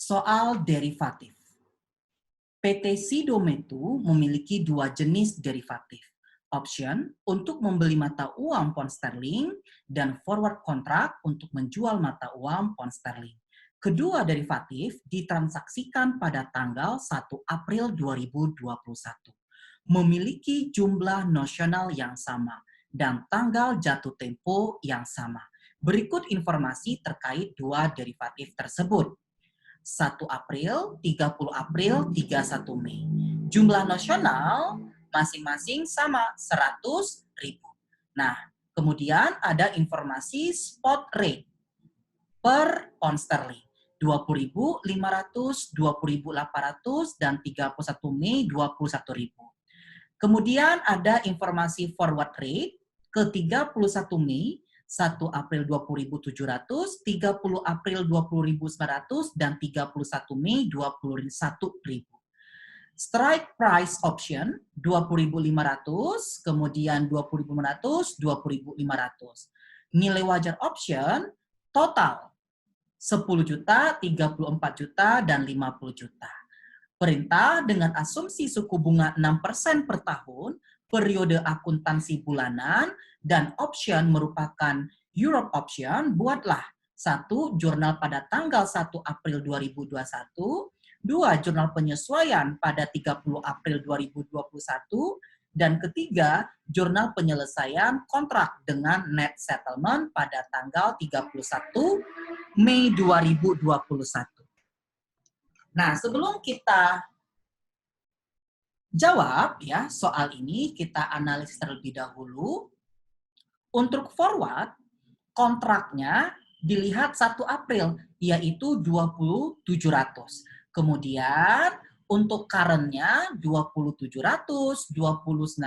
Soal derivatif. PT Sidometu memiliki dua jenis derivatif. Option untuk membeli mata uang pound sterling dan forward contract untuk menjual mata uang pound sterling. Kedua derivatif ditransaksikan pada tanggal 1 April 2021. Memiliki jumlah nosional yang sama dan tanggal jatuh tempo yang sama. Berikut informasi terkait dua derivatif tersebut. 1 April, 30 April, 31 Mei. Jumlah nasional masing-masing sama 100.000. Nah, kemudian ada informasi spot rate per pound sterling. 20.500, 20.800, dan 31 Mei 21.000. Kemudian ada informasi forward rate ke 31 Mei, 1 April 20.700, 30 April 20.900, dan 31 Mei 21.000. Strike price option 20.500, kemudian 20.500, 20.500. Nilai wajar option total 10 juta, 34 juta, dan 50 juta. Perintah dengan asumsi suku bunga 6% per tahun, periode akuntansi bulanan, dan option merupakan Europe option, buatlah 1. Jurnal pada tanggal 1 April 2021, 2. Jurnal penyesuaian pada 30 April 2021, dan ketiga, jurnal penyelesaian kontrak dengan net settlement pada tanggal 31 Mei 2021. Nah, sebelum kita jawab ya soal ini, kita analisis terlebih dahulu. Untuk forward, kontraknya dilihat 1 April, yaitu 20.700. Kemudian untuk current-nya 20.700, 20.900,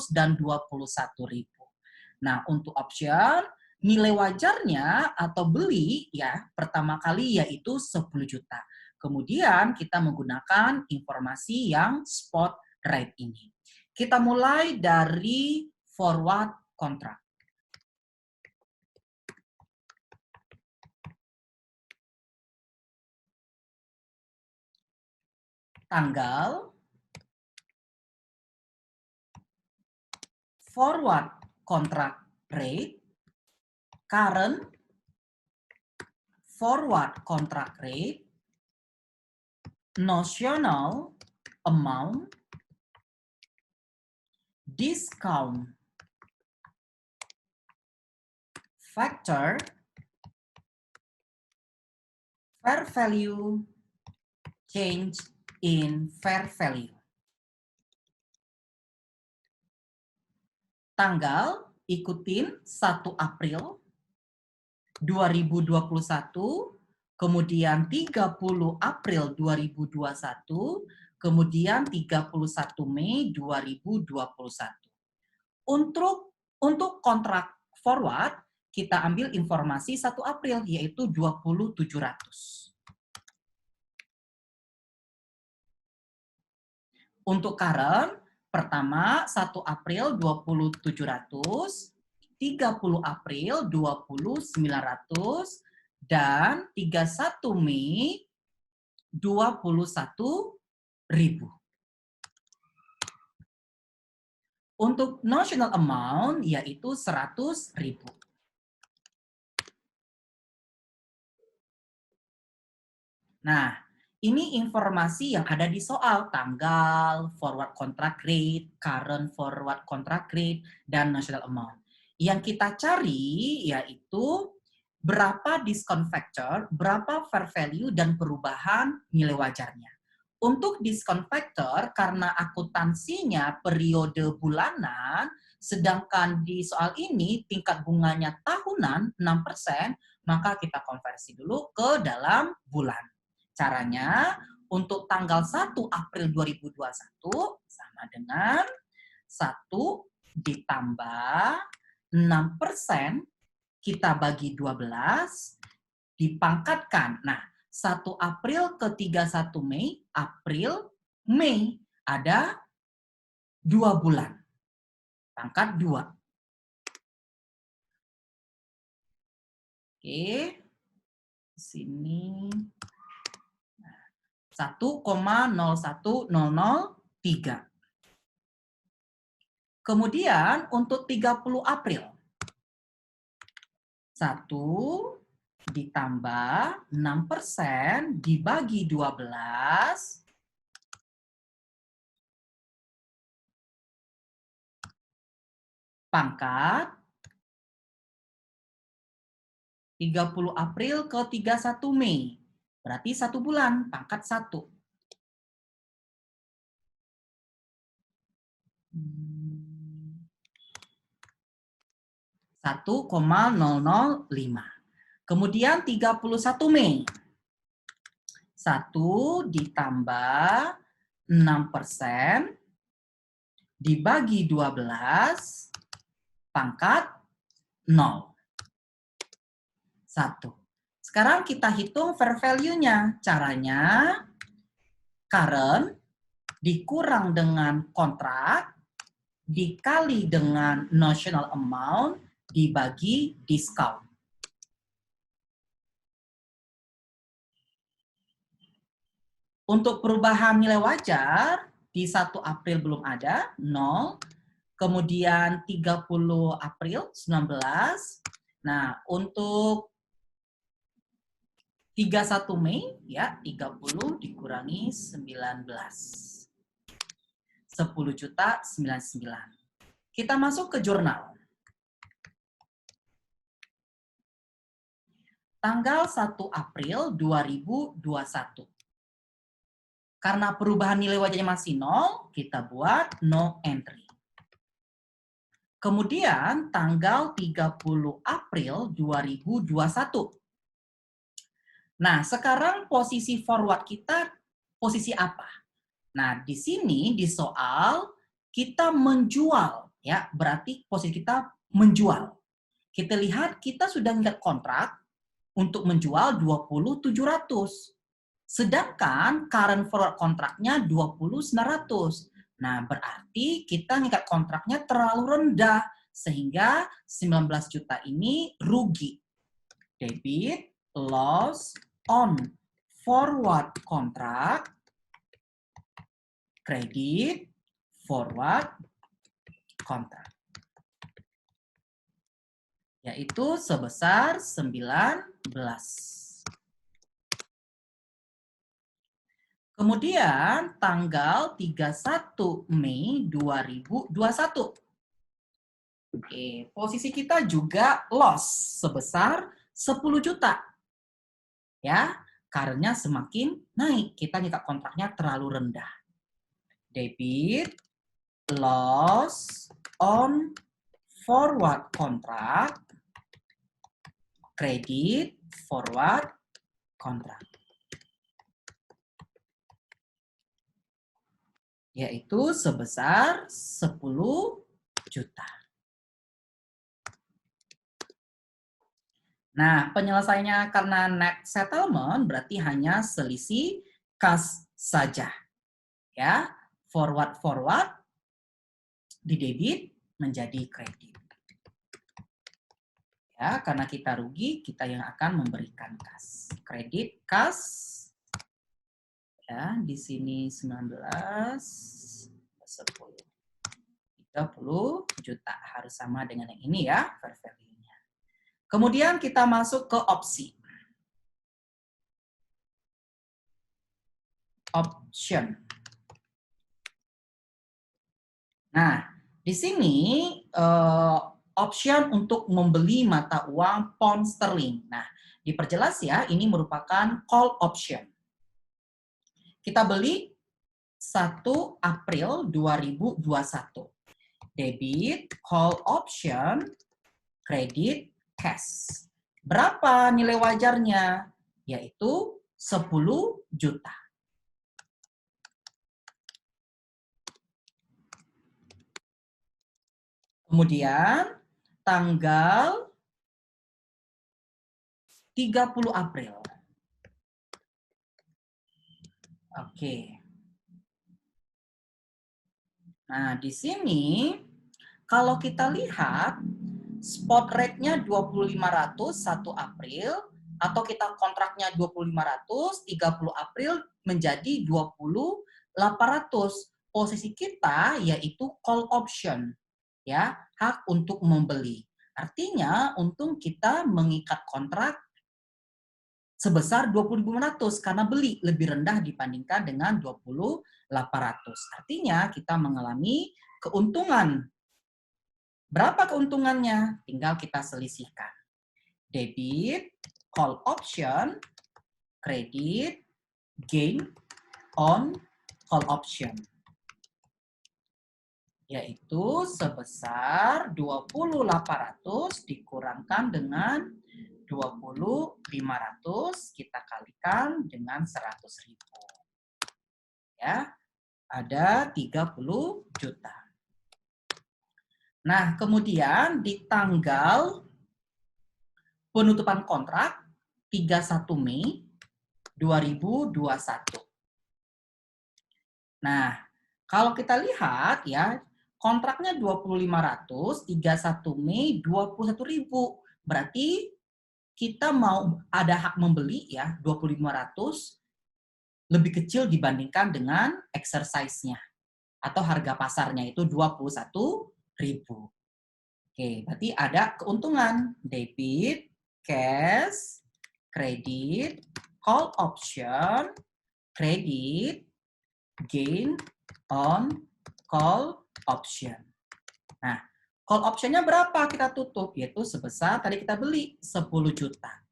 dan 21.000. Nah, untuk option, nilai wajarnya atau beli ya pertama kali yaitu 10 juta. Kemudian kita menggunakan informasi yang spot rate ini. Kita mulai dari forward contract. Tanggal, forward contract rate, current, forward contract rate, notional amount, discount factor, fair value, change in fair value. Tanggal ikutin 1 April 2021, kemudian 30 April 2021, kemudian 31 Mei 2021. Untuk kontrak forward, kita ambil informasi 1 April, yaitu 20.700. Untuk current, pertama 1 April 20.700, 30 April 20.900, dan 31 Mei 21.000. Untuk notional amount yaitu 100.000. Nah, ini informasi yang ada di soal tanggal, forward contract rate, current forward contract rate, dan notional amount. Yang kita cari yaitu berapa discount factor, berapa fair value, dan perubahan nilai wajarnya. Untuk discount factor, karena akuntansinya periode bulanan, sedangkan di soal ini tingkat bunganya tahunan 6%, maka kita konversi dulu ke dalam bulan. Caranya, untuk tanggal 1 April 2021 sama dengan 1 ditambah 6%, kita bagi 12, dipangkatkan. Nah, 1 April ke 31 Mei, April, Mei, ada 2 bulan. Pangkat 2. Oke, sini 1,01003. Kemudian untuk 30 April, 1 ditambah 6% dibagi 12 pangkat 30 April ke 31 Mei. Berarti 1 bulan, pangkat 1. 1,005. Kemudian 31 Mei. 1 ditambah 6% dibagi 12 pangkat 0. 1. Sekarang kita hitung fair value-nya. Caranya current dikurang dengan kontrak dikali dengan notional amount dibagi discount. Untuk perubahan nilai wajar, di 1 April belum ada, 0. Kemudian 30 April, 19. Nah, untuk 31 Mei, ya 30 dikurangi 19. 10.099. Kita masuk ke jurnal. Tanggal 1 April 2021. Karena perubahan nilai wajarnya masih 0, kita buat no entry. Kemudian tanggal 30 April 2021. Nah, sekarang posisi forward kita posisi apa? Nah, di sini di soal kita menjual, ya, berarti posisi kita menjual. Kita lihat kita sudah ngikat kontrak untuk menjual 20.700. Sedangkan current forward kontraknya 20.900. Nah, berarti kita ngikat kontraknya terlalu rendah sehingga 19 juta ini rugi. Debit loss on forward contract, kredit forward contract. Yaitu sebesar 19. Kemudian tanggal 31 Mei 2021. Oke, posisi kita juga loss sebesar 10 juta. Ya, karena semakin naik, kita ngikat kontraknya terlalu rendah. Debit loss on forward contract, kredit forward contract. Yaitu sebesar 10 juta. Nah, penyelesaiannya karena net settlement berarti hanya selisih kas saja. Ya, forward di debit menjadi kredit. Ya, karena kita rugi, kita yang akan memberikan kas. Kredit kas. Ya, di sini 19 10. 30 juta harus sama dengan yang ini ya, fair value-nya. Kemudian kita masuk ke opsi. Option. Nah, di sini option untuk membeli mata uang pound sterling. Nah, diperjelas ya, ini merupakan call option. Kita beli 1 April 2021. Debit, call option, kredit, cash. Berapa nilai wajarnya? Yaitu 10 juta. Kemudian tanggal 30 April. Oke. Nah, di sini kalau kita lihat spot rate-nya 2.500 1 April, atau kita kontraknya 20.500, 30 April menjadi 20.800. Posisi kita yaitu call option, ya, hak untuk membeli. Artinya, untung kita mengikat kontrak sebesar 20.500 karena beli lebih rendah dibandingkan dengan 20.800. Artinya, kita mengalami keuntungan. Berapa keuntungannya? Tinggal kita selisihkan. Debit, call option, kredit, gain on call option. Yaitu sebesar 20.800 dikurangkan dengan 20.500 kita kalikan dengan 100.000. Ya, ada 30 juta. Nah, kemudian di tanggal penutupan kontrak 31 Mei 2021. Nah, kalau kita lihat ya, kontraknya 20.500, 31 Mei 21.000. Berarti kita mau ada hak membeli ya 20.500 lebih kecil dibandingkan dengan exercise-nya atau harga pasarnya itu 21.000. Oke, berarti ada keuntungan debit, cash, kredit, call option, kredit, gain on call option. Nah, call option-nya berapa kita tutup? Yaitu sebesar tadi kita beli 10 juta.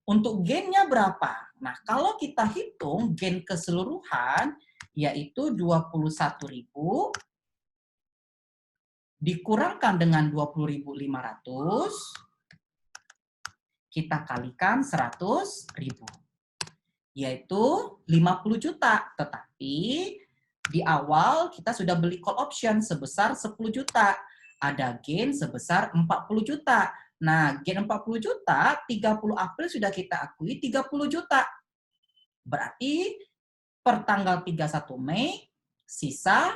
Untuk gain-nya berapa? Nah, kalau kita hitung gain keseluruhan yaitu 21.000 dikurangkan dengan 20.500 kita kalikan 100.000 yaitu 50 juta. Tetapi di awal kita sudah beli call option sebesar 10 juta. Ada gain sebesar 40 juta. Nah, gain 40 juta, 30 April sudah kita akui 30 juta. Berarti per tanggal 31 Mei sisa,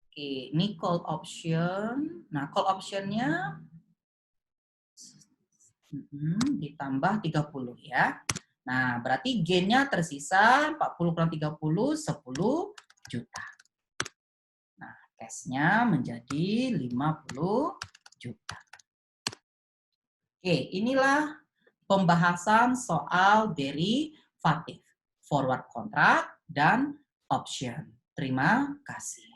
oke, ini call option. Nah, call optionnya ditambah 30 ya. Nah, berarti gain-nya tersisa 40 kurang 30, 10 juta. Nah, cash-nya menjadi 50 juta. Oke, inilah pembahasan soal derivatif, forward contract, dan option. Terima kasih.